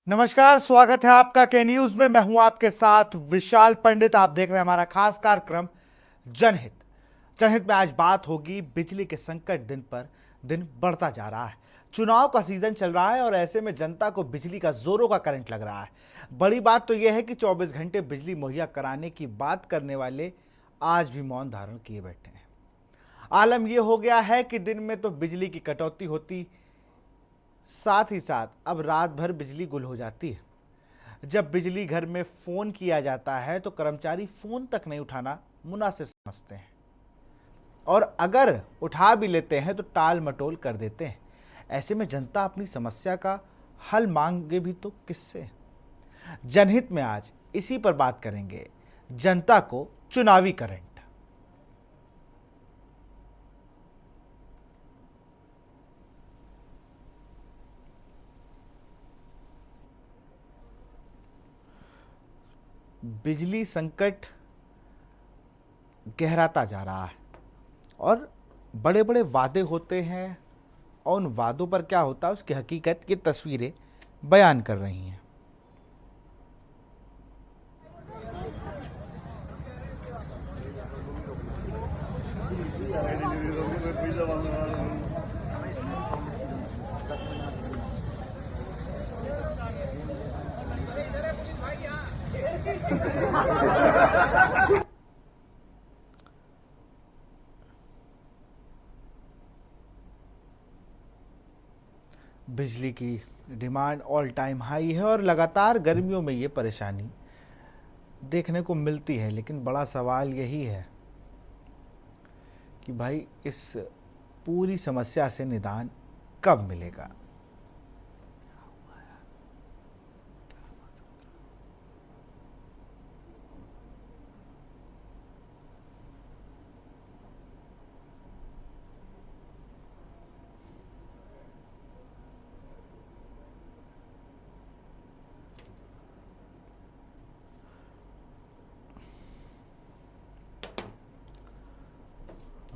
नमस्कार, स्वागत है आपका के न्यूज में। मैं हूं आपके साथ विशाल पंडित। आप देख रहे हैं हमारा खास कार्यक्रम जनहित। जनहित में आज बात होगी बिजली के संकट दिन पर दिन बढ़ता जा रहा है। चुनाव का सीजन चल रहा है और ऐसे में जनता को बिजली का जोरों का करंट लग रहा है। बड़ी बात तो यह है कि 24 घंटे बिजली मुहैया कराने की बात करने वाले आज भी मौन धारण किए बैठे हैं। आलम यह हो गया है कि दिन में तो बिजली की कटौती होती, साथ ही साथ अब रात भर बिजली गुल हो जाती है। जब बिजली घर में फोन किया जाता है तो कर्मचारी फोन तक नहीं उठाना मुनासिब समझते हैं, और अगर उठा भी लेते हैं तो टाल मटोल कर देते हैं। ऐसे में जनता अपनी समस्या का हल मांगे भी तो किससे? जनहित में आज इसी पर बात करेंगे। जनता को चुनावी करंट। बिजली संकट गहराता जा रहा है और बड़े बड़े वादे होते हैं, और उन वादों पर क्या होता है उसकी हकीकत की तस्वीरें बयान कर रही हैं। बिजली की डिमांड ऑल टाइम हाई है और लगातार गर्मियों में ये परेशानी देखने को मिलती है। लेकिन बड़ा सवाल यही है कि भाई इस पूरी समस्या से निदान कब मिलेगा?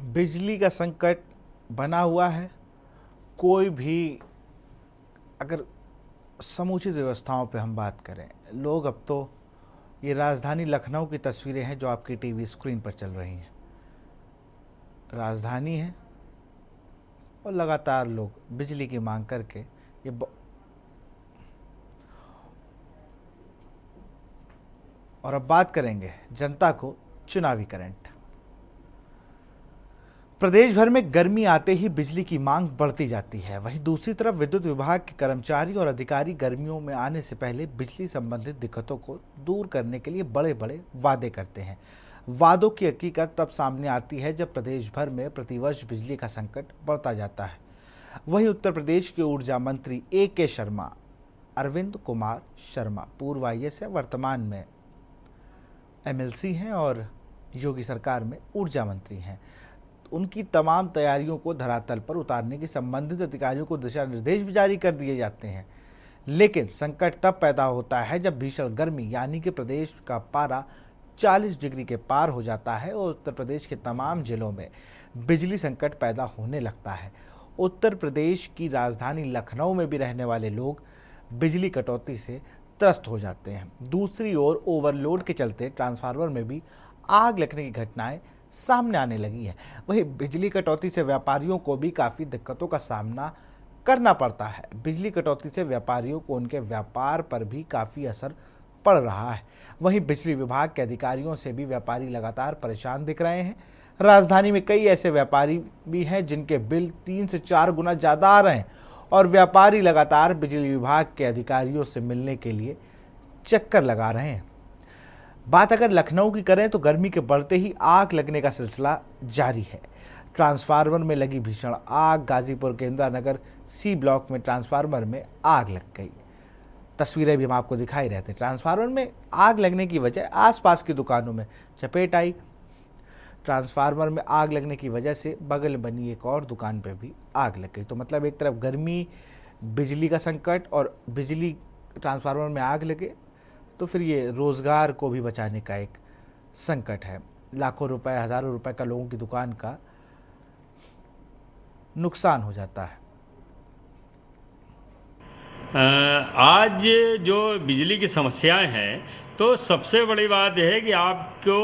बिजली का संकट बना हुआ है। कोई भी अगर समुचित व्यवस्थाओं पे हम बात करें, लोग अब तो ये राजधानी लखनऊ की तस्वीरें हैं जो आपकी टीवी स्क्रीन पर चल रही हैं। राजधानी है और लगातार लोग बिजली की मांग करके और अब बात करेंगे जनता को चुनावी करंट। प्रदेश भर में गर्मी आते ही बिजली की मांग बढ़ती जाती है। वहीं दूसरी तरफ विद्युत विभाग के कर्मचारी और अधिकारी गर्मियों में आने से पहले बिजली संबंधित दिक्कतों को दूर करने के लिए बड़े बड़े वादे करते हैं। वादों की हकीकत तब सामने आती है जब प्रदेश भर में प्रतिवर्ष बिजली का संकट बढ़ता जाता है। वहीं उत्तर प्रदेश के ऊर्जा मंत्री A.K. शर्मा, अरविंद कुमार शर्मा, पूर्व IAS है, वर्तमान में MLC हैं और योगी सरकार में ऊर्जा मंत्री हैं। उनकी तमाम तैयारियों को धरातल पर उतारने के संबंधित अधिकारियों को दिशा निर्देश भी जारी कर दिए जाते हैं। लेकिन संकट तब पैदा होता है जब भीषण गर्मी यानी कि प्रदेश का पारा 40 डिग्री के पार हो जाता है और उत्तर प्रदेश के तमाम जिलों में बिजली संकट पैदा होने लगता है। उत्तर प्रदेश की राजधानी लखनऊ में भी रहने वाले लोग बिजली कटौती से त्रस्त हो जाते हैं। दूसरी ओर ओवरलोड के चलते ट्रांसफार्मर में भी आग लगने की घटनाएं सामने आने लगी है। वहीं बिजली कटौती से व्यापारियों को भी काफ़ी दिक्कतों का सामना करना पड़ता है। बिजली कटौती से व्यापारियों को उनके व्यापार पर भी काफ़ी असर पड़ रहा है। वहीं बिजली विभाग के अधिकारियों से भी व्यापारी लगातार परेशान दिख रहे हैं। राजधानी में कई ऐसे व्यापारी भी हैं जिनके बिल 3 से 4 गुना ज़्यादा आ रहे हैं और व्यापारी लगातार बिजली विभाग के अधिकारियों से मिलने के लिए चक्कर लगा रहे हैं। बात अगर लखनऊ की करें तो गर्मी के बढ़ते ही आग लगने का सिलसिला जारी है। ट्रांसफार्मर में लगी भीषण आग। गाजीपुर के इंदिरा नगर C ब्लॉक में ट्रांसफार्मर में आग लग गई। तस्वीरें भी हम आपको दिखाई रहे थे। ट्रांसफार्मर में आग लगने की वजह आसपास की दुकानों में चपेट आई। ट्रांसफार्मर में आग लगने की वजह से बगल में बनी एक और दुकान पर भी आग लग गई। तो मतलब एक तरफ गर्मी, बिजली का संकट और बिजली ट्रांसफार्मर में आग लगे तो फिर ये रोज़गार को भी बचाने का एक संकट है। लाखों रुपए, हज़ारों रुपए का लोगों की दुकान का नुकसान हो जाता है। आज जो बिजली की समस्याएं हैं, तो सबसे बड़ी बात यह है कि आपको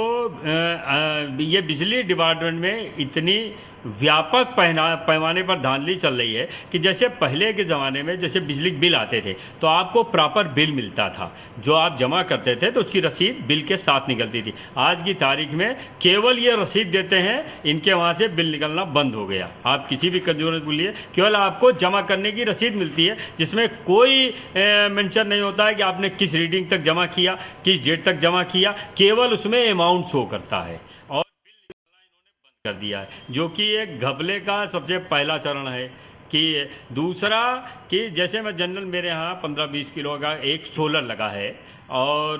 ये बिजली डिपार्टमेंट में इतनी व्यापक पैमाने पर धांधली चल रही है कि जैसे पहले के ज़माने में जैसे बिजली बिल आते थे तो आपको प्रॉपर बिल मिलता था, जो आप जमा करते थे तो उसकी रसीद बिल के साथ निकलती थी। आज की तारीख में केवल ये रसीद देते हैं, इनके वहाँ से बिल निकलना बंद हो गया। आप किसी भी कंज्यूमर को बोलिए, केवल आपको जमा करने की रसीद मिलती है, जिसमें कोई मेंशन नहीं होता है कि आपने किस रीडिंग तक जमा किया, किस डेट तक जमा किया, केवल उसमें अमाउंट शो करता है और बिल निकालना इन्होंने बंद कर दिया है, जो कि एक घपले का सबसे पहला चरण है। कि दूसरा कि जैसे मैं जनरल, मेरे यहाँ 15-20 किलो का एक सोलर लगा है और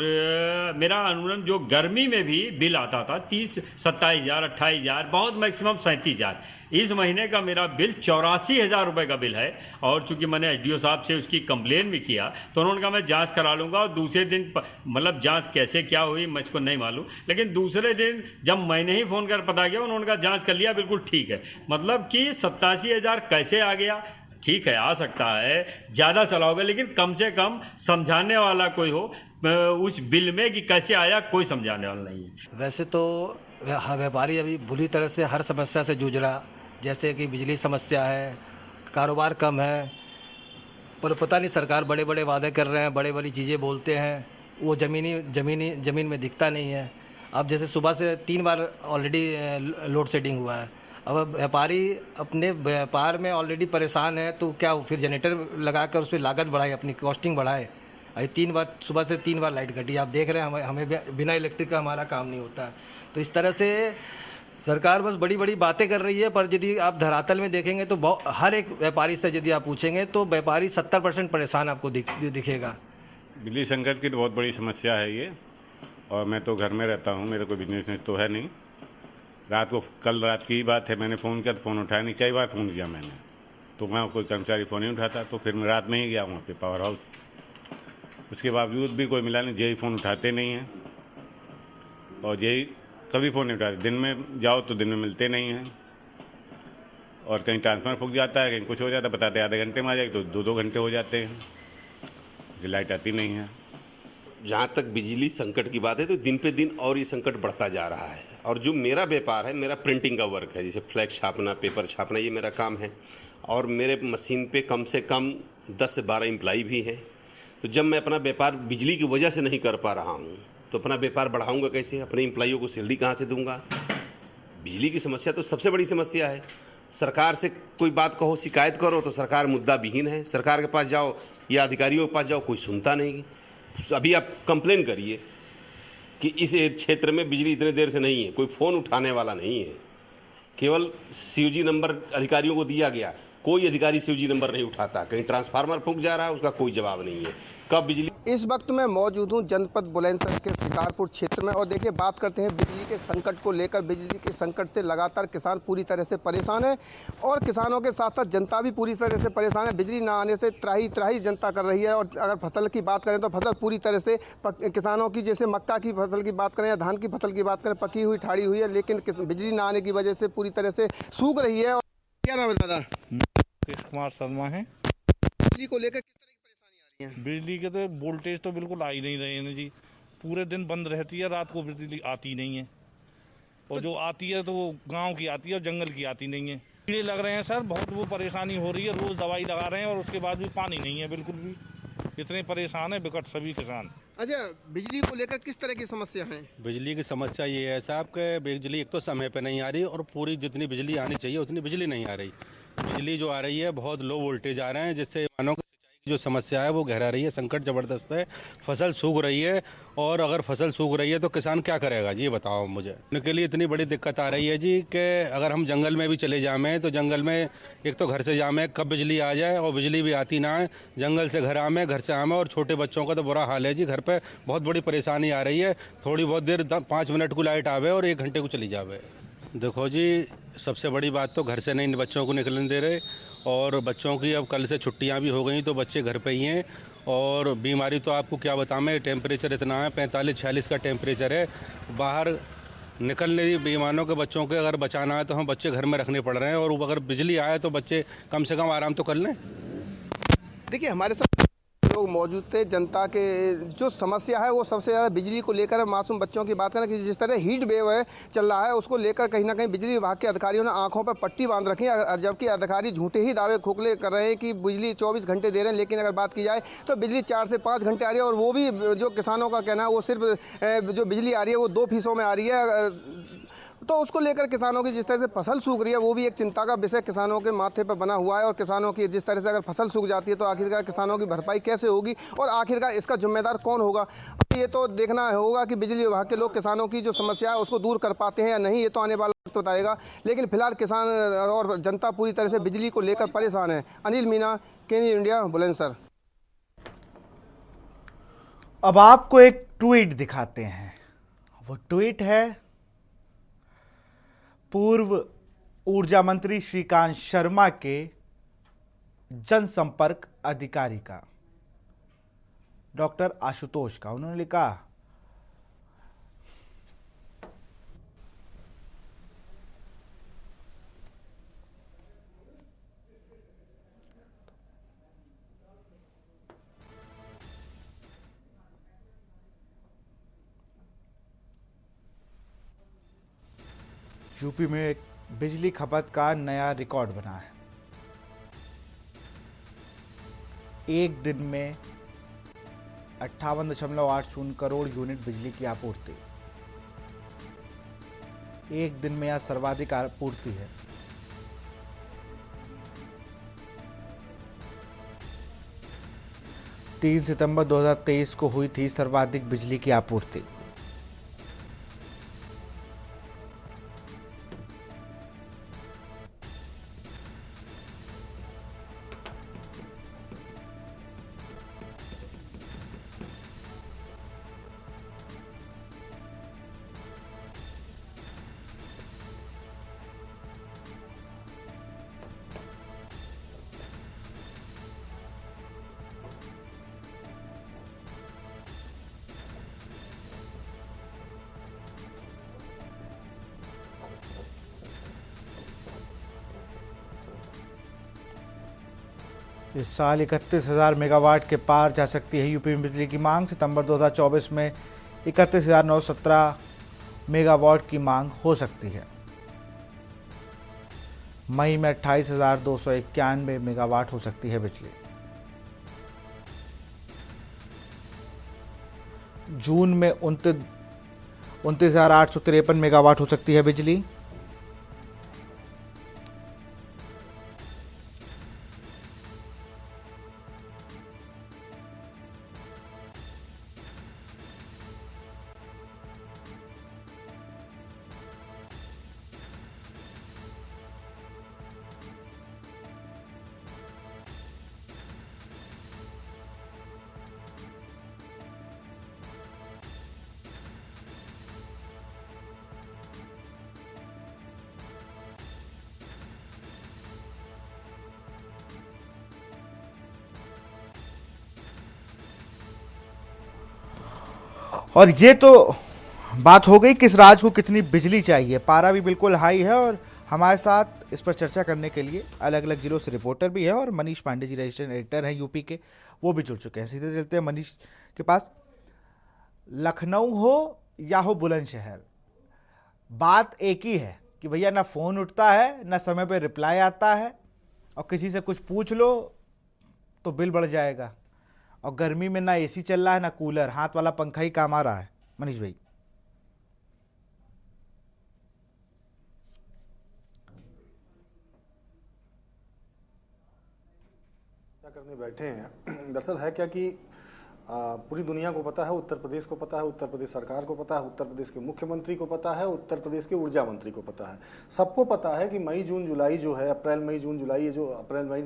मेरा अनुमान जो गर्मी में भी बिल आता था 30-27,000 28,000, बहुत मैक्सिमम 37,000। इस महीने का मेरा बिल 84,000 रुपये का बिल है और चूंकि मैंने एसडीओ साहब से उसकी कंप्लेन भी किया तो उन्होंने कहा मैं जांच करा लूँगा, और दूसरे दिन मतलब जांच कैसे क्या हुई मुझको नहीं मालूम, लेकिन दूसरे दिन जब मैंने ही फ़ोन कर पता किया, उन्होंने कहा जांच कर लिया, बिल्कुल ठीक है। मतलब कि 87,000 कैसे आ गया? ठीक है, आ सकता है, ज़्यादा चलाओगे, लेकिन कम से कम समझाने वाला कोई हो उस बिल में कि कैसे आया, कोई समझाने वाला नहीं है। वैसे तो व्यापारी अभी बुरी तरह से हर समस्या से जूझ रहा, जैसे कि बिजली समस्या है, कारोबार कम है, पर पता नहीं सरकार बड़े बड़े वादे कर रहे हैं, बड़े बड़ी चीज़ें बोलते हैं, वो ज़मीन में दिखता नहीं है। अब जैसे सुबह से 3 बार ऑलरेडी लोड शेडिंग हुआ है। अब व्यापारी अपने व्यापार में ऑलरेडी परेशान है, तो क्या फिर जनरेटर लगा कर उस पर लागत बढ़ाए, अपनी कॉस्टिंग बढ़ाए। अभी 3 बार सुबह से 3 बार लाइट कटी, आप देख रहे हैं, हमें बिना इलेक्ट्रिक का हमारा काम नहीं होता। तो इस तरह से सरकार बस बड़ी बड़ी बातें कर रही है, पर यदि आप धरातल में देखेंगे तो हर एक व्यापारी से यदि आप पूछेंगे तो व्यापारी 70% परेशान आपको दिखेगा। बिजली संकट की तो बहुत बड़ी समस्या है ये, और मैं तो घर में रहता हूँ, मेरा कोई बिजनेस तो है नहीं। कल रात की ही बात है, मैंने फ़ोन किया तो फ़ोन उठाया नहीं, कई बार फ़ोन किया मैंने, तो वहाँ कोई कर्मचारी फ़ोन नहीं उठाता, तो फिर मैं रात में ही गया वहाँ पे पावर हाउस। उसके बावजूद भी कोई मिला नहीं, जेई फ़ोन उठाते नहीं हैं, और जेई कभी फ़ोन नहीं उठाते। दिन में जाओ तो दिन में मिलते नहीं हैं, और कहीं ट्रांसफर फूक जाता है, कहीं कुछ हो जाता है, बताते आधे घंटे में आ जाएगी तो 2-2 घंटे हो जाते हैं, लाइट आती नहीं है। जहाँ तक बिजली संकट की बात है तो दिन पे दिन और ये संकट बढ़ता जा रहा है। और जो मेरा व्यापार है, मेरा प्रिंटिंग का वर्क है, जैसे फ्लैक्स छापना, पेपर छापना, ये मेरा काम है, और मेरे मशीन पे कम से कम 10 से 12 एम्प्लॉई भी हैं। तो जब मैं अपना व्यापार बिजली की वजह से नहीं कर पा रहा हूँ तो अपना व्यापार बढ़ाऊँगा कैसे? अपने एम्प्लॉइयों को सैलरी कहाँ से दूँगा? बिजली की समस्या तो सबसे बड़ी समस्या है। सरकार से कोई बात कहो, शिकायत करो तो सरकार मुद्दा विहीन है। सरकार के पास जाओ या अधिकारियों के पास जाओ, कोई सुनता नहीं। अभी आप कंप्लेन करिए कि इस क्षेत्र में बिजली इतने देर से नहीं है, कोई फ़ोन उठाने वाला नहीं है। केवल सीओजी नंबर अधिकारियों को दिया गया, कोई अधिकारी सीओजी नंबर नहीं उठाता। कहीं ट्रांसफार्मर फूंक जा रहा है, उसका कोई जवाब नहीं है। कब बिजली। इस वक्त मैं मौजूद हूँ जनपद बुलंदशहर के शिकारपुर क्षेत्र में, और देखिए बात करते हैं बिजली के संकट को लेकर। बिजली के संकट से लगातार किसान पूरी तरह से परेशान है, और किसानों के साथ साथ जनता भी पूरी तरह से परेशान है। बिजली ना आने से त्राही त्राही जनता कर रही है, और अगर फसल की बात करें तो फसल पूरी तरह से किसानों की, जैसे मक्का की फसल की बात करें या धान की फसल की बात करें, पकी हुई ठाड़ी हुई है, लेकिन बिजली ना आने की वजह से पूरी तरह से सूख रही है। और क्या नाम है दादा? कुमार शर्मा है। बिजली को लेकर किस तरह की परेशानी आ रही है? बिजली के तो वोल्टेज तो बिल्कुल आ ही नहीं रहे हैं जी, पूरे दिन बंद रहती है, रात को बिजली आती नहीं है, और जो आती है तो वो गांव की आती है और जंगल की आती नहीं है। कीड़े लग रहे हैं सर, बहुत वो परेशानी हो रही है, रोज दवाई लगा रहे हैं और उसके बाद भी पानी नहीं है बिल्कुल भी। इतने परेशान है विकट सभी किसान। अच्छा, बिजली को लेकर किस तरह की समस्या है? बिजली की समस्या ये है साहब कि बिजली एक तो समय पे नहीं आ रही, और पूरी जितनी बिजली आनी चाहिए उतनी बिजली नहीं आ रही। बिजली जो आ रही है बहुत लो वोल्टेज आ रहे हैं, जिससे मानो कि सिंचाई की जो समस्या है वो गहरा रही है। संकट ज़बरदस्त है, फसल सूख रही है, और अगर फसल सूख रही है तो किसान क्या करेगा जी, ये बताओ मुझे। उनके लिए इतनी बड़ी दिक्कत आ रही है जी कि अगर हम जंगल में भी चले जाएँ तो जंगल में एक तो घर से जाएँ कब बिजली आ जाए, और बिजली भी आती ना है। जंगल से घर आएँ, घर से आएँ, और छोटे बच्चों का तो बुरा हाल है जी। घर पर बहुत बड़ी परेशानी आ रही है, थोड़ी बहुत देर 5 मिनट को लाइट आवे और 1 घंटे को चली जावे। देखो जी, सबसे बड़ी बात तो घर से नहीं बच्चों को निकलने दे रहे, और बच्चों की अब कल से छुट्टियां भी हो गई तो बच्चे घर पे ही हैं। और बीमारी तो आपको क्या बताऊं, टेम्परेचर इतना है, 45-46 का टेम्परेचर है। बाहर निकलने बेईमानों के बच्चों के अगर बचाना है तो हम बच्चे घर में रखने पड़ रहे हैं, और अगर बिजली आए तो बच्चे कम से कम आराम तो कर लें। देखिए हमारे साथ लोग मौजूद थे। जनता के जो समस्या है वो सबसे ज़्यादा बिजली को लेकर है। मासूम बच्चों की बात करें कि जिस तरह हीट वेव है चल रहा है, उसको लेकर कहीं ना कहीं बिजली विभाग के अधिकारियों ने आंखों पर पट्टी बांध रखी है, जबकि अधिकारी झूठे ही दावे खोखले कर रहे हैं कि बिजली 24 घंटे दे रहे हैं। लेकिन अगर बात की जाए तो बिजली 4 से 5 घंटे आ रही है, और वो भी जो किसानों का कहना है वो सिर्फ जो बिजली आ रही है वो 2 फीसों में आ रही है। तो उसको लेकर किसानों की जिस तरह से फसल सूख रही है वो भी एक चिंता का विषय किसानों के माथे पर बना हुआ है। और किसानों की जिस तरह से अगर फसल सूख जाती है तो आखिरकार किसानों की भरपाई कैसे होगी, और आखिरकार इसका जिम्मेदार कौन होगा। ये तो देखना होगा कि बिजली विभाग के लोग किसानों की जो समस्या है उसको दूर कर पाते हैं या नहीं, ये तो आने वाला वक्त बताएगा। लेकिन फिलहाल किसान और जनता पूरी तरह से बिजली को लेकर परेशान है। अनिल मीणा, केनी इंडिया, बुलंदशहर। अब आपको एक ट्वीट दिखाते हैं। वो ट्वीट है पूर्व ऊर्जा मंत्री श्रीकांत शर्मा के जनसंपर्क अधिकारी का, डॉक्टर आशुतोष का। उन्होंने लिखा, यूपी में बिजली खपत का नया रिकॉर्ड बना है। एक दिन में 58.80 करोड़ यूनिट बिजली की आपूर्ति, एक दिन में यह सर्वाधिक आपूर्ति है। तीन सितंबर 2023 को हुई थी सर्वाधिक बिजली की आपूर्ति। इस साल 31,000 मेगावाट के पार जा सकती है यूपी में बिजली की मांग। सितंबर 2024 में 31,917 मेगावाट की मांग हो सकती है। मई में 28,291 मेगावाट हो सकती है बिजली। जून में 29,853 मेगावाट हो सकती है बिजली। और ये तो बात हो गई किस राज्य को कितनी बिजली चाहिए। पारा भी बिल्कुल हाई है और हमारे साथ इस पर चर्चा करने के लिए अलग अलग जिलों से रिपोर्टर भी है और मनीष पांडे जी रजिस्टर्ड एडिटर हैं यूपी के, वो भी जुड़ चुके हैं। सीधे चलते हैं मनीष के पास। लखनऊ हो या हो बुलंदशहर, बात एक ही है कि भैया ना फ़ोन उठता है, ना समय पे रिप्लाई आता है, और किसी से कुछ पूछ लो तो बिल बढ़ जाएगा। और गर्मी में ना एसी चल रहा है ना कूलर, हाथ वाला पंखा ही काम आ रहा है। मनीष भाई, क्या करने बैठे हैं। दरअसल है क्या कि पूरी दुनिया को पता है, उत्तर प्रदेश को पता है, उत्तर प्रदेश सरकार को पता है, उत्तर प्रदेश के मुख्यमंत्री को पता है, उत्तर प्रदेश के ऊर्जा मंत्री को पता है, सबको पता है कि मई जून जुलाई जो है, अप्रैल मई जून जुलाई, ये जो अप्रैल मई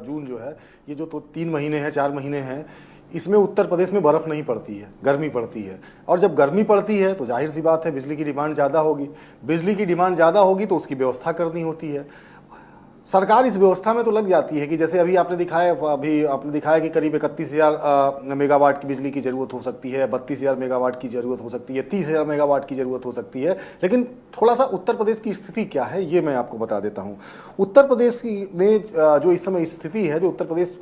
जून जो है, ये जो तो 3 महीने हैं 4 महीने हैं, इसमें उत्तर प्रदेश में बर्फ़ नहीं पड़ती है, गर्मी पड़ती है। और जब गर्मी पड़ती है तो जाहिर सी बात है बिजली की डिमांड ज़्यादा होगी। बिजली की डिमांड ज़्यादा होगी तो उसकी व्यवस्था करनी होती है। सरकार इस व्यवस्था में तो लग जाती है कि जैसे अभी आपने दिखाया कि करीब 31,000 मेगावाट की बिजली की ज़रूरत हो सकती है, 32,000 मेगावाट की ज़रूरत हो सकती है, 30,000 मेगावाट की ज़रूरत हो सकती है। लेकिन थोड़ा सा उत्तर प्रदेश की स्थिति क्या है ये मैं आपको बता देता हूँ। उत्तर प्रदेश में जो इस समय स्थिति है, जो उत्तर प्रदेश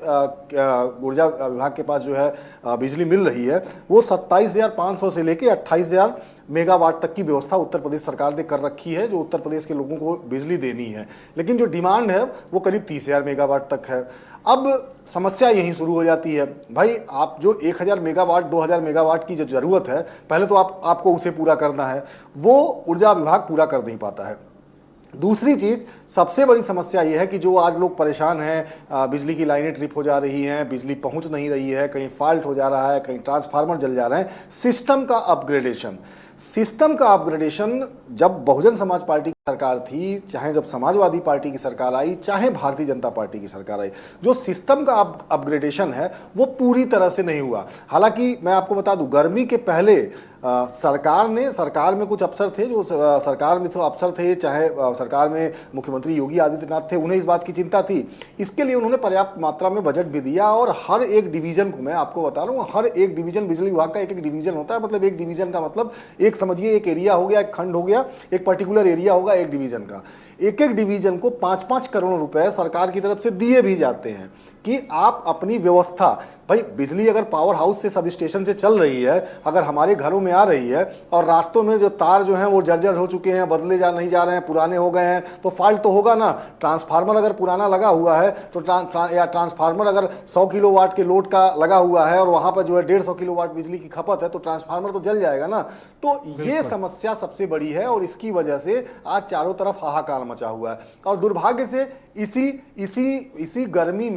ऊर्जा विभाग के पास जो है बिजली मिल रही है, वो 27,500 से लेके 28,000 मेगावाट तक की व्यवस्था उत्तर प्रदेश सरकार ने कर रखी है, जो उत्तर प्रदेश के लोगों को बिजली देनी है। लेकिन जो डिमांड है वो करीब 30,000 मेगावाट तक है। अब समस्या यहीं शुरू हो जाती है, भाई आप जो 1,000 मेगावाट 2,000 मेगावाट की जो ज़रूरत है, पहले तो आपको उसे पूरा करना है, वो ऊर्जा विभाग पूरा कर नहीं पाता है। दूसरी चीज़, सबसे बड़ी समस्या ये है कि जो आज लोग परेशान हैं, बिजली की लाइनें ट्रिप हो जा रही हैं, बिजली पहुंच नहीं रही है, कहीं फॉल्ट हो जा रहा है, कहीं ट्रांसफार्मर जल जा रहे हैं। सिस्टम का अपग्रेडेशन जब बहुजन समाज पार्टी की सरकार थी, चाहे जब समाजवादी पार्टी की सरकार आई, चाहे भारतीय जनता पार्टी की सरकार आई, जो सिस्टम का अपग्रेडेशन है वो पूरी तरह से नहीं हुआ। हालांकि मैं आपको बता दूं, गर्मी के पहले सरकार में कुछ अफसर थे, जो सरकार में तो अफसर थे, चाहे सरकार में मुख्यमंत्री योगी आदित्यनाथ थे, उन्हें इस बात की चिंता थी। इसके लिए उन्होंने पर्याप्त मात्रा में बजट भी दिया और हर एक डिवीजन को, मैं आपको बता रहा हूँ, हर एक डिवीजन, बिजली विभाग का एक डिवीजन होता है। मतलब एक डिवीजन का मतलब एक समझिए एक एरिया हो गया, एक खंड हो गया, एक पर्टिकुलर एरिया होगा एक डिवीजन का। एक डिवीजन को 5-5 करोड़ रुपए सरकार की तरफ से दिए भी जाते हैं कि आप अपनी व्यवस्था, भाई बिजली अगर पावर हाउस से सब स्टेशन से चल रही है, अगर हमारे घरों में आ रही है और रास्तों में जो तार जो हैं वो जर्जर हो चुके हैं, नहीं जा रहे हैं, पुराने हो गए हैं, तो फॉल्ट तो होगा ना। ट्रांसफार्मर अगर पुराना लगा हुआ है तो या ट्रांसफार्मर अगर 100 किलोवाट के लोड का लगा हुआ है और वहाँ पर जो है 150 किलोवाट बिजली की खपत है, तो ट्रांसफार्मर तो जल जाएगा ना। तो ये समस्या सबसे बड़ी है और इसकी वजह से आज चारों तरफ हाहाकार मचा हुआ है। और दुर्भाग्य से इसी गर्मी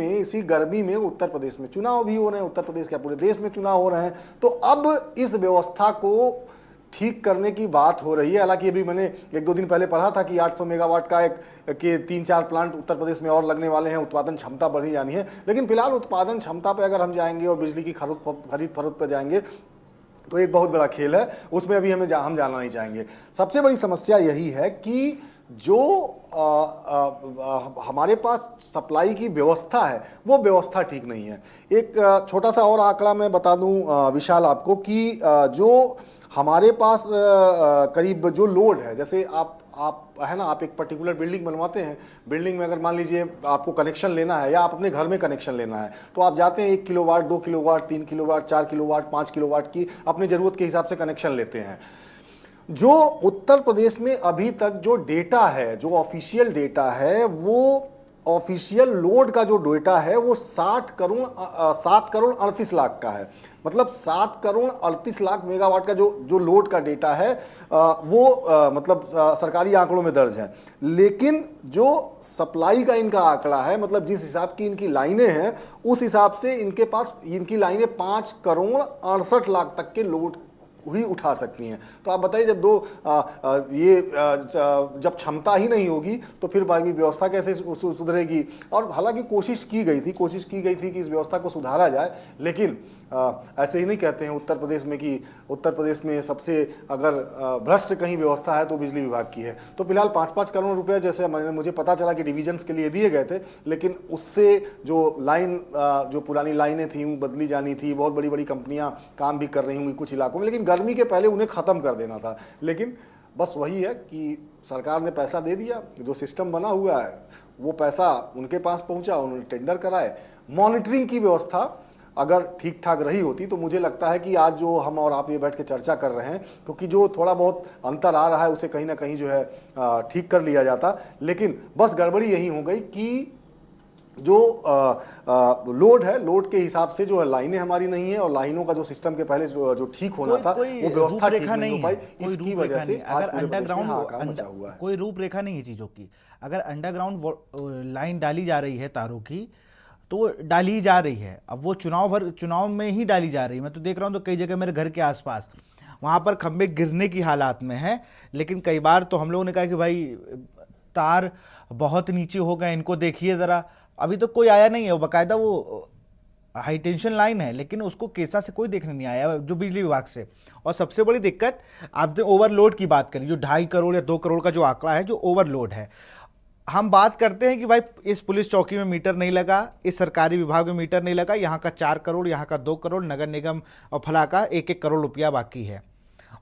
में उत्तर प्रदेश में चुनाव भी हो रहे हैं, उत्तर प्रदेश के पूरे देश में चुनाव हो रहे हैं। तो अब इस व्यवस्था को ठीक करने की बात हो रही है। हालांकि अभी मैंने 1-2 दिन पहले पढ़ा था कि 800 मेगावाट का के 3-4 प्लांट उत्तर प्रदेश में और लगने वाले हैं, उत्पादन क्षमता बढ़ी जानी है। लेकिन फिलहाल उत्पादन क्षमता पे अगर हम जाएंगे और बिजली की खरीद फरोख्त पे जाएंगे तो एक बहुत बड़ा खेल है, उसमें अभी हम जाना नहीं चाहेंगे। सबसे बड़ी समस्या यही है कि जो हमारे पास सप्लाई की व्यवस्था है वो व्यवस्था ठीक नहीं है। एक छोटा सा और आंकड़ा मैं बता दूं विशाल आपको कि जो हमारे पास करीब जो लोड है, जैसे आप है ना, आप एक पर्टिकुलर बिल्डिंग बनवाते हैं, बिल्डिंग में अगर मान लीजिए आपको कनेक्शन लेना है या आप अपने घर में कनेक्शन लेना है, तो आप जाते हैं 1 kilowatt 2 kilowatt 3 kilowatt 4 kilowatt 5 kilowatt की अपनी ज़रूरत के हिसाब से कनेक्शन लेते हैं। जो उत्तर प्रदेश में अभी तक जो डेटा है, जो ऑफिशियल डेटा है, वो ऑफिशियल लोड का जो डेटा है वो 7 करोड़ 38 लाख का है। मतलब 7 करोड़ 38 लाख मेगावाट का जो लोड का डेटा है वो मतलब सरकारी आंकड़ों में दर्ज है। लेकिन जो सप्लाई का इनका आंकड़ा है, मतलब जिस हिसाब की इनकी लाइनें हैं, उस हिसाब से इनकी लाइनें 5 करोड़ 68 लाख तक के लोड ही उठा सकती हैं। तो आप बताइए, जब जब क्षमता ही नहीं होगी तो फिर बाकी व्यवस्था कैसे सुधरेगी। और हालांकि कोशिश की गई थी कि इस व्यवस्था को सुधारा जाए, लेकिन ऐसे ही नहीं कहते हैं उत्तर प्रदेश में कि उत्तर प्रदेश में सबसे अगर भ्रष्ट कहीं व्यवस्था है तो बिजली विभाग की है। तो फिलहाल 5-5 करोड़ रुपए जैसे मुझे पता चला कि डिवीजन्स के लिए दिए गए थे, लेकिन उससे जो पुरानी लाइनें थी बदली जानी थी, बहुत बड़ी बड़ी कंपनियां काम भी कर रही होंगी कुछ इलाकों में, लेकिन गर्मी के पहले उन्हें ख़त्म कर देना था। लेकिन बस वही है कि सरकार ने पैसा दे दिया, जो सिस्टम बना हुआ है वो पैसा उनके पास पहुंचा, उन्होंने टेंडर कराए। मॉनिटरिंग की व्यवस्था अगर ठीक ठाक रही होती तो मुझे लगता है कि आज जो हम और आप ये बैठ के चर्चा कर रहे हैं, क्योंकि जो थोड़ा बहुत अंतर आ रहा है उसे कहीं ना कहीं जो है ठीक कर लिया जाता। लेकिन बस गड़बड़ी यही हो गई कि जो लोड है, लोड के हिसाब से जो है लाइनें हमारी नहीं है, और लाइनों का जो सिस्टम के पहले जो ठीक होना था वो व्यवस्था ठीक नहीं हो पाई। इसकी वजह से अगर अंडरग्राउंड कोई रूपरेखा नहीं है चीज़ों की, अगर अंडरग्राउंड लाइन डाली जा रही है तारों की तो डाली जा रही है। अब वो चुनाव में ही डाली जा रही है। मैं तो देख रहा हूँ तो कई जगह मेरे घर के आसपास वहाँ पर खंबे गिरने की हालात में है। लेकिन कई बार तो हम लोगों ने कहा कि भाई तार बहुत नीचे हो गए, इनको देखिए ज़रा। अभी तो कोई आया नहीं है, वो बाकायदा वो हाई टेंशन लाइन है, लेकिन उसको कैसा से कोई देखने नहीं आया जो बिजली विभाग से। और सबसे बड़ी दिक्कत, आपने ओवरलोड की बात करी, जो 2.5 करोड़ या 2 करोड़ का जो आंकड़ा है जो ओवरलोड है, हम बात करते हैं कि भाई इस पुलिस चौकी में मीटर नहीं लगा, इस सरकारी विभाग में मीटर नहीं लगा, यहाँ का 4 करोड़, यहाँ का 2 करोड़, नगर निगम और फला का 1-1 करोड़ रुपया बाकी है,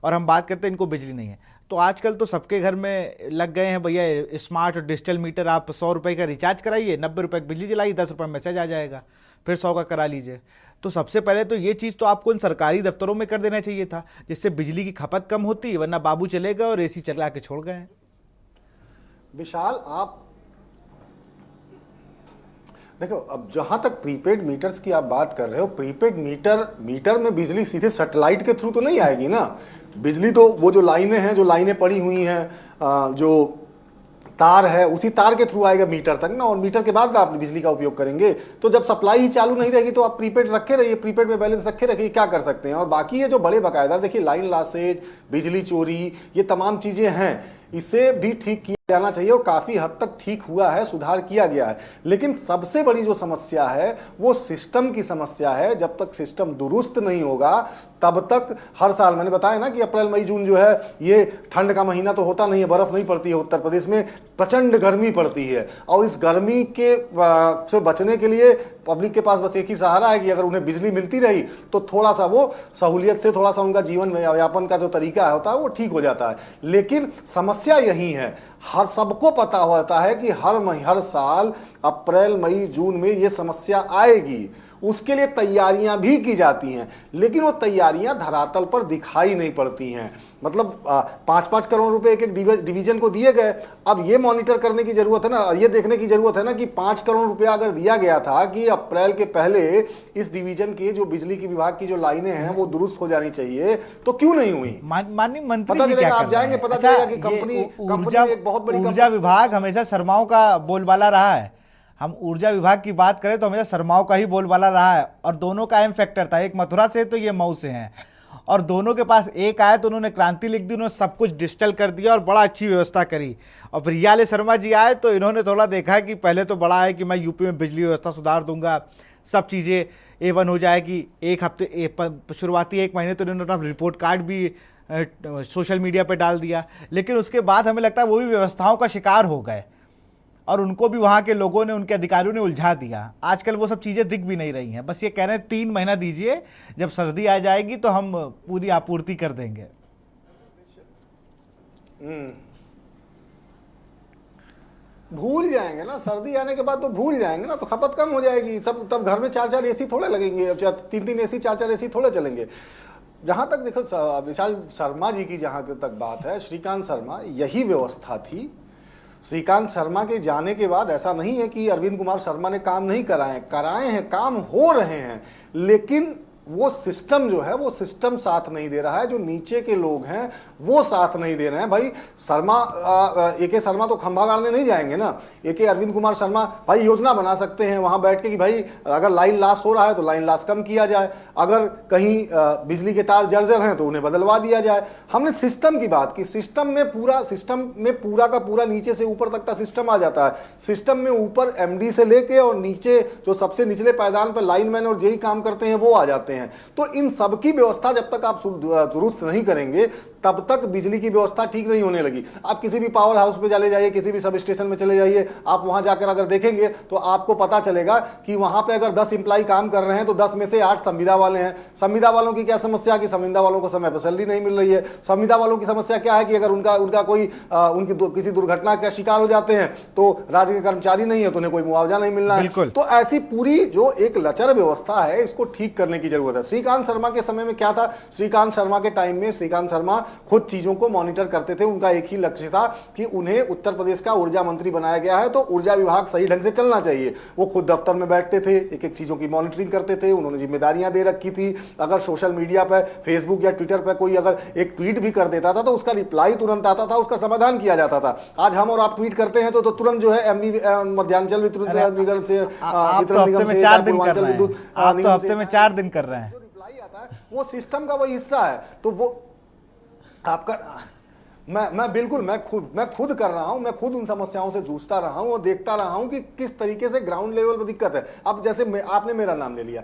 और हम बात करते हैं इनको बिजली नहीं है। तो आजकल तो सबके घर में लग गए हैं भैया स्मार्ट और डिजिटल मीटर। आप 100 रुपये का रिचार्ज कराइए, 90 रुपये की बिजली जलाइए, 10 रुपये मैसेज आ जाएगा, फिर 100 का करा लीजिए। तो सबसे पहले तो ये चीज़ तो आपको इन सरकारी दफ्तरों में कर देना चाहिए था, जिससे बिजली की खपत कम होती, वरना बाबू चले गए और AC चला के छोड़ गए। विशाल, आप देखो, अब जहां तक प्रीपेड मीटर्स की आप बात कर रहे हो, प्रीपेड मीटर में बिजली सीधे सैटेलाइट के थ्रू तो नहीं आएगी ना। बिजली तो वो जो लाइनें पड़ी हुई हैं, जो तार है, उसी तार के थ्रू आएगा मीटर तक ना, और मीटर के बाद आप बिजली का उपयोग करेंगे। तो जब सप्लाई ही चालू नहीं रहेगी तो आप प्रीपेड रखे रहिए, प्रीपेड में बैलेंस रखे रखिए, क्या कर सकते हैं। और बाकी ये जो बड़े बकायदा, देखिए लाइन लॉसेज, बिजली चोरी, ये तमाम चीजें हैं, इसे भी ठीक किया जाना चाहिए, और काफी हद तक ठीक हुआ है, सुधार किया गया है। लेकिन सबसे बड़ी जो समस्या है वो सिस्टम की समस्या है। जब तक सिस्टम दुरुस्त नहीं होगा तब तक हर साल, मैंने बताया ना कि अप्रैल मई जून जो है ये ठंड का महीना तो होता नहीं है, बर्फ नहीं पड़ती है उत्तर प्रदेश में, प्रचंड गर्मी पड़ती है। और इस गर्मी के से बचने के लिए पब्लिक के पास बस एक ही सहारा है कि अगर उन्हें बिजली मिलती रही तो थोड़ा सा वो सहूलियत से, थोड़ा सा उनका जीवन यापन का जो तरीका होता है वो ठीक हो जाता है। लेकिन समस्या यही है, हर सबको पता होता है कि हर साल अप्रैल मई जून में ये समस्या आएगी, उसके लिए तैयारियां भी की जाती हैं, लेकिन वो तैयारियां धरातल पर दिखाई नहीं पड़ती हैं। मतलब 5-5 करोड़ रुपए एक डिवीजन को दिए गए। अब ये मॉनिटर करने की जरूरत है ना, ये देखने की जरूरत है ना कि 5 करोड़ रुपया अगर दिया गया था कि अप्रैल के पहले इस डिवीजन के जो बिजली की विभाग की जो लाइनें हैं वो दुरुस्त हो जानी चाहिए, तो क्यों नहीं हुई? माननीय मंत्री पता जी चलेगा, क्या आप कर जाएंगे, रहे हैं? पता अच्छा, चलेगा कि कंपनी एक बहुत बड़ी ऊर्जा विभाग हमेशा शर्माओं का बोलबाला रहा है। हम ऊर्जा विभाग की बात करें तो हमेशा शर्माओं का ही बोलबाला रहा है, और दोनों का एम फैक्टर था, एक मथुरा से तो ये मऊ से हैं, और दोनों के पास एक आए तो उन्होंने क्रांति लिख दी, उन्होंने सब कुछ डिजिटल कर दिया और बड़ा अच्छी व्यवस्था करी। और प्रियाले शर्मा जी आए तो इन्होंने थोड़ा देखा कि पहले तो बड़ा है कि मैं यूपी में बिजली व्यवस्था सुधार दूंगा, सब चीज़ें A1 हो जाएगी। एक हफ्ते शुरुआती 1 महीने तो इन्होंने अपना रिपोर्ट कार्ड भी सोशल मीडिया पर डाल दिया, लेकिन उसके बाद हमें लगता है वो भी व्यवस्थाओं का शिकार हो गए, और उनको भी वहाँ के लोगों ने, उनके अधिकारियों ने उलझा दिया। आजकल वो सब चीज़ें दिख भी नहीं रही हैं, बस ये कह रहे हैं 3 महीना दीजिए, जब सर्दी आ जाएगी तो हम पूरी आपूर्ति कर देंगे। भूल जाएंगे ना, सर्दी आने के बाद तो भूल जाएंगे ना, तो खपत कम हो जाएगी सब। तब घर में 4-4 AC थोड़े लगेंगे, 3-3 AC 4-4 AC थोड़े चलेंगे। जहाँ तक देखो विशाल शर्मा जी की जहाँ तक बात है, श्रीकांत शर्मा, यही व्यवस्था थी। श्रीकांत शर्मा के जाने के बाद ऐसा नहीं है कि अरविंद कुमार शर्मा ने काम नहीं कराए हैं, काम हो रहे हैं, लेकिन वो सिस्टम जो है वो सिस्टम साथ नहीं दे रहा है, जो नीचे के लोग हैं वो साथ नहीं दे रहे हैं। भाई शर्मा, AK शर्मा तो खंभा गाड़ने नहीं जाएंगे ना। AK अरविंद कुमार शर्मा भाई योजना बना सकते हैं वहां बैठ के कि भाई अगर लाइन लॉस हो रहा है तो लाइन लॉस कम किया जाए, अगर कहीं बिजली के तार जर्जर हैं तो उन्हें बदलवा दिया जाए। हमने सिस्टम की बात की, सिस्टम में पूरा का पूरा नीचे से ऊपर तक का सिस्टम आ जाता है। सिस्टम में ऊपर MD से लेके और नीचे जो सबसे निचले पायदान पर लाइनमैन और जेई काम करते हैं वो आ जाते हैं। तो इन सब की व्यवस्था जब तक आप दुरुस्त नहीं करेंगे तब तक बिजली की व्यवस्था ठीक नहीं होने लगी। आप किसी भी पावर हाउस पे चले जाइए, किसी भी सब स्टेशन में चले जाइए, आप वहां जाकर अगर देखेंगे तो आपको पता चलेगा कि वहां पे अगर 10 एम्प्लॉय काम कर रहे हैं तो 10 में से 8 संविदा वाले हैं। संविदा वालों की क्या समस्या कि संविदा वालों को समय पर सैलरी नहीं मिल रही है। संविदा वालों की समस्या क्या है कि अगर उनका कोई किसी दुर्घटना का शिकार हो जाते हैं तो राज्य के कर्मचारी नहीं है तो उन्हें कोई मुआवजा नहीं मिलना है। तो ऐसी पूरी जो एक लचर व्यवस्था है इसको ठीक करने की जरूरत है। श्रीकांत शर्मा के समय में क्या था, श्रीकांत शर्मा के टाइम में श्रीकांत शर्मा खुद चीजों को मॉनिटर करते थे। उनका एक ही लक्ष्य था कि उन्हें उत्तर प्रदेश का ऊर्जा मंत्री बनाया गया है तो ऊर्जा विभाग सही ढंग से चलना चाहिए। वो खुद दफ्तर में बैठते थे, एक एक चीजों की मॉनिटरिंग करते थे, उन्होंने जिम्मेदारियां दे रखी थी। अगर सोशल मीडिया पर, फेसबुक या ट्विटर पर कोई अगर एक ट्वीट भी कर देता था तो उसका रिप्लाई तुरंत आता था, उसका समाधान किया जाता था। आज हम और आप ट्वीट करते हैं तो तुरंत जो है मध्यांचल विद्युत निगम से, हफ्ते में 4 दिन कर रहे हैं, आप तो हफ्ते में 4 दिन कर रहे हैं। वो सिस्टम का वही हिस्सा है। तो वो आपका मैं बिल्कुल मैं खुद कर रहा हूं, मैं खुद उन समस्याओं से जूझता रहा हूं और देखता रहा हूं कि किस तरीके से ग्राउंड लेवल पर दिक्कत है। अब जैसे आपने मेरा नाम ले लिया,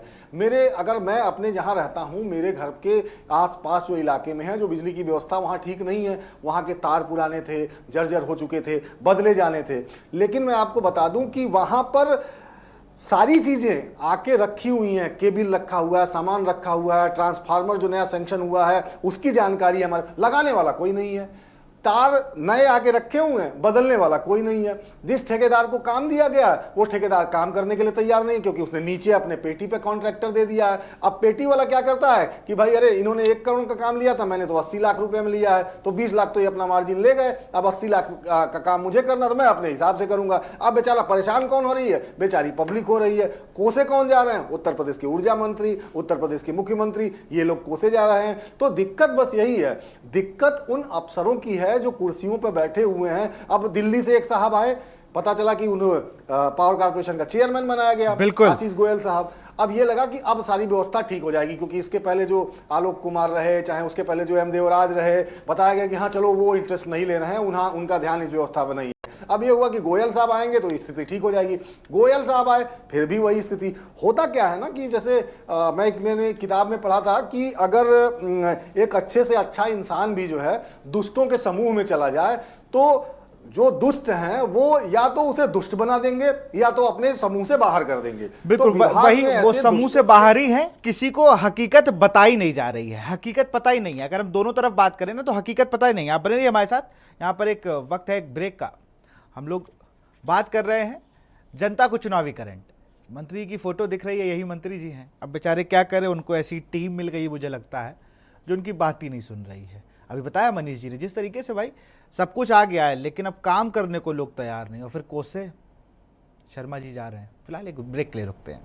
अगर मैं अपने जहां रहता हूं, मेरे घर के आसपास जो इलाके में है, जो बिजली की व्यवस्था वहां ठीक नहीं है, वहां के तार पुराने थे, जर्जर हो चुके थे, बदले जाने थे। लेकिन मैं आपको बता दूं कि वहां पर सारी चीजें आके रखी हुई हैं, केबल रखा हुआ है, सामान रखा हुआ है, ट्रांसफार्मर जो नया सैंक्शन हुआ है उसकी जानकारी हमारे, लगाने वाला कोई नहीं है, तार नए आके रखे हुए हैं, बदलने वाला कोई नहीं है। जिस ठेकेदार को काम दिया गया है वो ठेकेदार काम करने के लिए तैयार नहीं, क्योंकि उसने नीचे अपने पेटी पे कॉन्ट्रैक्टर दे दिया है। अब पेटी वाला क्या करता है कि भाई अरे इन्होंने 1 करोड़ का काम लिया था, मैंने तो 80 लाख रुपए में लिया है, तो 20 लाख तो ये अपना मार्जिन ले गए, अब 80 लाख का काम मुझे करना, तो मैं अपने हिसाब से करूंगा। अब बेचारा परेशान कौन हो रही है? बेचारी पब्लिक हो रही है। कोसे कौन जा रहे हैं? उत्तर प्रदेश के ऊर्जा मंत्री, उत्तर प्रदेश के मुख्यमंत्री, ये लोग कोसे जा रहे हैं। तो दिक्कत बस यही है, दिक्कत उन अफसरों की है जो कुर्सियों पर बैठे हुए हैं। अब दिल्ली से एक साहब आए, पता चला कि उन्हें पावर कॉर्पोरेशन का चेयरमैन बनाया गया, बिल्कुल आशीष गोयल साहब। अब ये लगा कि अब सारी व्यवस्था ठीक हो जाएगी, क्योंकि इसके पहले जो आलोक कुमार रहे, चाहे उसके पहले जो एम देवराज रहे, बताया गया कि हाँ चलो वो इंटरेस्ट नहीं ले रहे हैं, उनका ध्यान इस व्यवस्था पर नहीं है। अब ये हुआ कि गोयल साहब आएंगे तो स्थिति ठीक हो जाएगी। गोयल साहब आए, फिर भी वही स्थिति। होता क्या है ना कि जैसे मैंने किताब में पढ़ा था कि अगर एक अच्छे से अच्छा इंसान भी जो है दुष्टों के समूह में चला जाए, तो जो दुष्ट हैं वो या तो उसे दुष्ट बना देंगे या तो अपने समूह से बाहर कर देंगे। बिल्कुल तो वही, वो समूह से बाहर ही हैं, किसी को हकीकत बताई नहीं जा रही है, हकीकत पता ही नहीं है। अगर हम दोनों तरफ बात करें ना तो हकीकत पता ही नहीं है। आप बने रहिए हमारे साथ, यहाँ पर एक वक्त है एक ब्रेक का। हम लोग बात कर रहे हैं जनता को चुनावी करंट। मंत्री की फोटो दिख रही है, यही मंत्री जी हैं। अब बेचारे क्या करें, उनको ऐसी टीम मिल गई मुझे लगता है जो उनकी बात ही नहीं सुन रही है। अभी बताया मनीष जी ने जिस तरीके से भाई सब कुछ आ गया है, लेकिन अब काम करने को लोग तैयार नहीं, और फिर कोसे शर्मा जी जा रहे हैं। फिलहाल एक ब्रेक ले रुकते हैं।